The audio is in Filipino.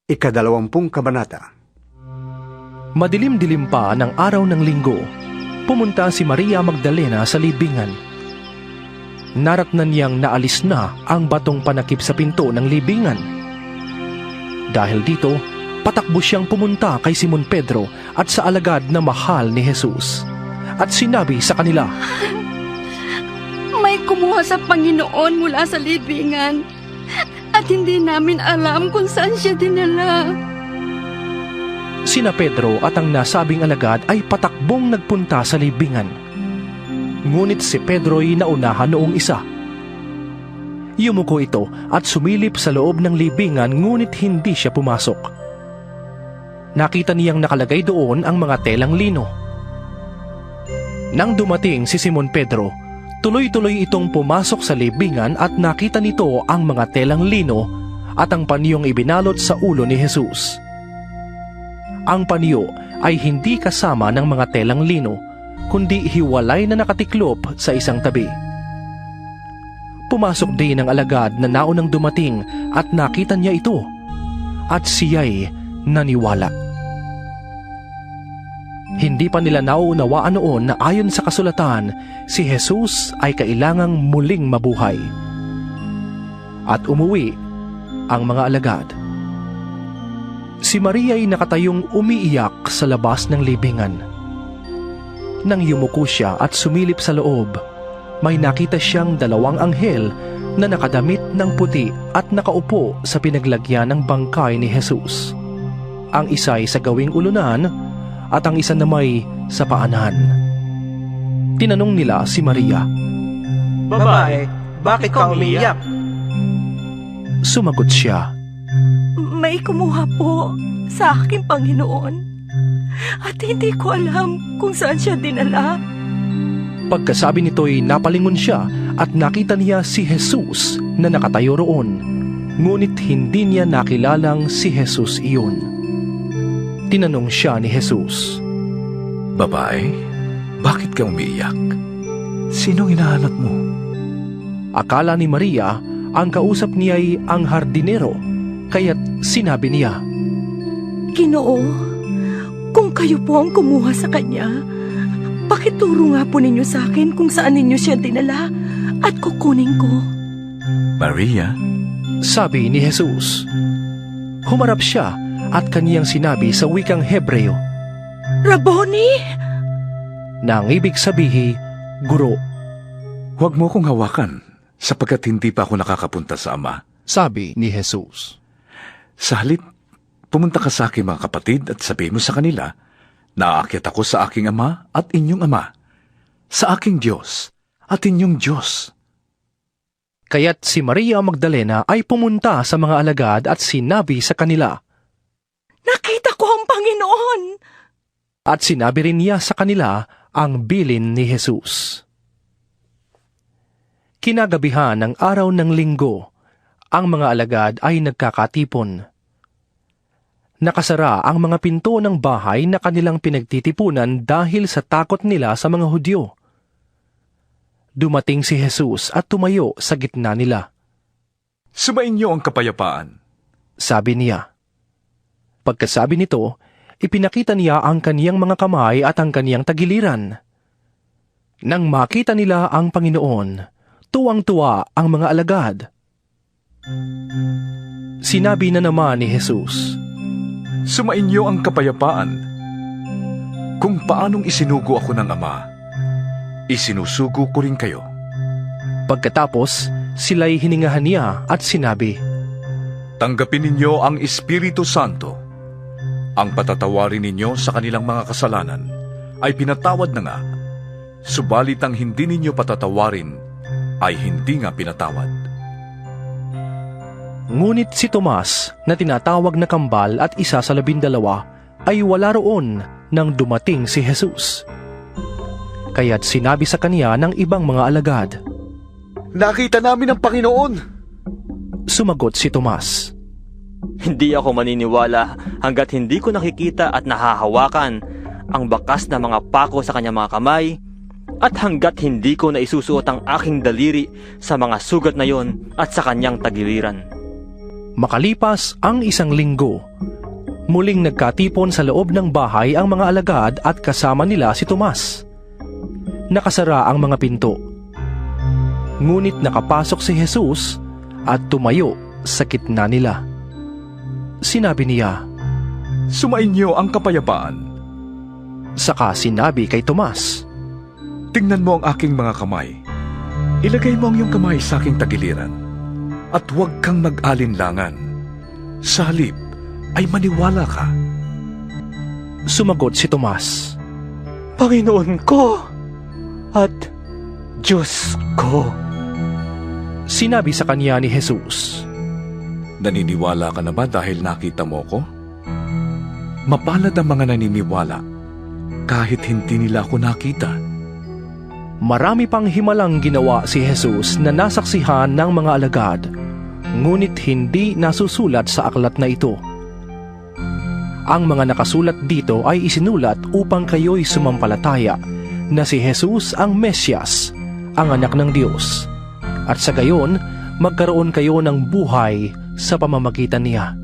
Ika-20 kabanata. Madilim-dilim pa ng araw ng linggo, pumunta si Maria Magdalena sa libingan. Naratnan niyang naalis na ang batong panakip sa pinto ng libingan. Dahil dito, patakbo siyang pumunta kay Simon Pedro at sa alagad na mahal ni Jesus. At sinabi sa kanila, "May kumuha sa Panginoon mula sa libingan at hindi namin alam kung saan siya dinala." Sina Pedro at ang nasabing alagad ay patakbong nagpunta sa libingan. Ngunit si Pedro'y naunahan noong isa. Yumuko ito at sumilip sa loob ng libingan ngunit hindi siya pumasok. Nakita niyang nakalagay doon ang mga telang lino. Nang dumating si Simon Pedro, tuloy-tuloy itong pumasok sa libingan at nakita nito ang mga telang lino at ang panyong ibinalot sa ulo ni Jesus. Ang panyo ay hindi kasama ng mga telang lino, kundi hiwalay na nakatiklop sa isang tabi. Pumasok din ang alagad na naunang dumating at nakita niya ito, at siya'y naniwala. Hindi pa nila nauunawaan noon na ayon sa kasulatan, si Jesus ay kailangang muling mabuhay. At umuwi ang mga alagad. Si Maria ay nakatayong umiiyak sa labas ng libingan. Nang yumuko siya at sumilip sa loob, may nakita siyang 2 anghel na nakadamit ng puti at nakaupo sa pinaglagyan ng bangkay ni Jesus. Ang isa ay sa gawing ulunan at ang isa namay sa paanan. Tinanong nila si Maria, "Babae, bakit ka umiiyak?" Sumagot siya, "May kumuha po sa aking Panginoon at hindi ko alam kung saan siya dinala." Pagkasabi nito'y napalingon siya at nakita niya si Jesus na nakatayo roon, ngunit hindi niya nakilalang si Jesus iyon. Tinanong siya ni Jesus, "Babae, bakit ka umiiyak? Sinong hinahanap mo?" Akala ni Maria ang kausap niya'y ang hardinero, kaya't sinabi niya, "Ginoo, kung kayo po ang kumuha sa kanya, pakituro nga po ninyo sa akin kung saan ninyo siya dinala at kukunin ko." "Maria?" sabi ni Jesus. Humarap siya at kaniyang sinabi sa wikang Hebreo, "Rabboni!" na ang ibig sabihin, guro. "Huwag mo akong hawakan, sapagkat hindi pa ako nakakapunta sa Ama." Sabi ni Jesus. "Sa halip, pumunta ka sa aking mga kapatid at sabihin mo sa kanila, naaakyat ako sa aking Ama at inyong Ama, sa aking Diyos at inyong Diyos." Kaya't si Maria Magdalena ay pumunta sa mga alagad at sinabi sa kanila, "Nakita ko ang Panginoon!" At sinabi rin niya sa kanila ang bilin ni Jesus. Kinagabihan ng araw ng linggo, ang mga alagad ay nagkakatipon. Nakasara ang mga pinto ng bahay na kanilang pinagtitipunan dahil sa takot nila sa mga Hudyo. Dumating si Jesus at tumayo sa gitna nila. "Sumainyo ang kapayapaan," sabi niya. Pagkasabi nito, ipinakita niya ang kaniyang mga kamay at ang kaniyang tagiliran. Nang makita nila ang Panginoon, tuwang-tuwa ang mga alagad. Sinabi na naman ni Jesus, "Sumainyo ang kapayapaan. Kung paanong isinugo ako ng Ama, isinusugo ko rin kayo." Pagkatapos, sila'y hiningahan niya at sinabi, "Tanggapin ninyo ang Espiritu Santo. Ang patatawarin ninyo sa kanilang mga kasalanan ay pinatawad na nga, subalit ang hindi ninyo patatawarin ay hindi nga pinatawad." Ngunit si Tomas, na tinatawag na kambal at isa sa 12, ay wala roon nang dumating si Jesus. Kaya't sinabi sa kaniya ng ibang mga alagad, "Nakita namin ang Panginoon!" Sumagot si Tomas, "Hindi ako maniniwala hanggat hindi ko nakikita at nahahawakan ang bakas na mga pako sa kanyang mga kamay at hanggat hindi ko naisusuot ang aking daliri sa mga sugat na yon at sa kanyang tagiliran." Makalipas ang 1 linggo, muling nagkatipon sa loob ng bahay ang mga alagad at kasama nila si Tomas. Nakasara ang mga pinto. Ngunit nakapasok si Jesus at tumayo sa gitna nila. Sinabi niya, Sumainyo ang kapayapaan. saka sinabi kay Tomas, Tingnan mo ang aking mga kamay. Ilagay mo ang iyong kamay sa aking tagiliran. At huwag kang mag-alinlangan. Sa halip ay maniwala ka. Sumagot si Tomas, Panginoon ko at Diyos ko. Sinabi sa kanya ni Jesus, Naniniwala ka na ba dahil nakita mo ko? Mapalad ang mga naniniwala kahit hindi nila ako nakita. marami pang himalang ginawa si Jesus na nasaksihan ng mga alagad, ngunit hindi nasusulat sa aklat na ito. Ang mga nakasulat dito ay isinulat upang kayo'y sumampalataya na si Jesus ang Mesyas, ang anak ng Diyos, at sa gayon magkaroon kayo ng buhay sa pamamagitan niya.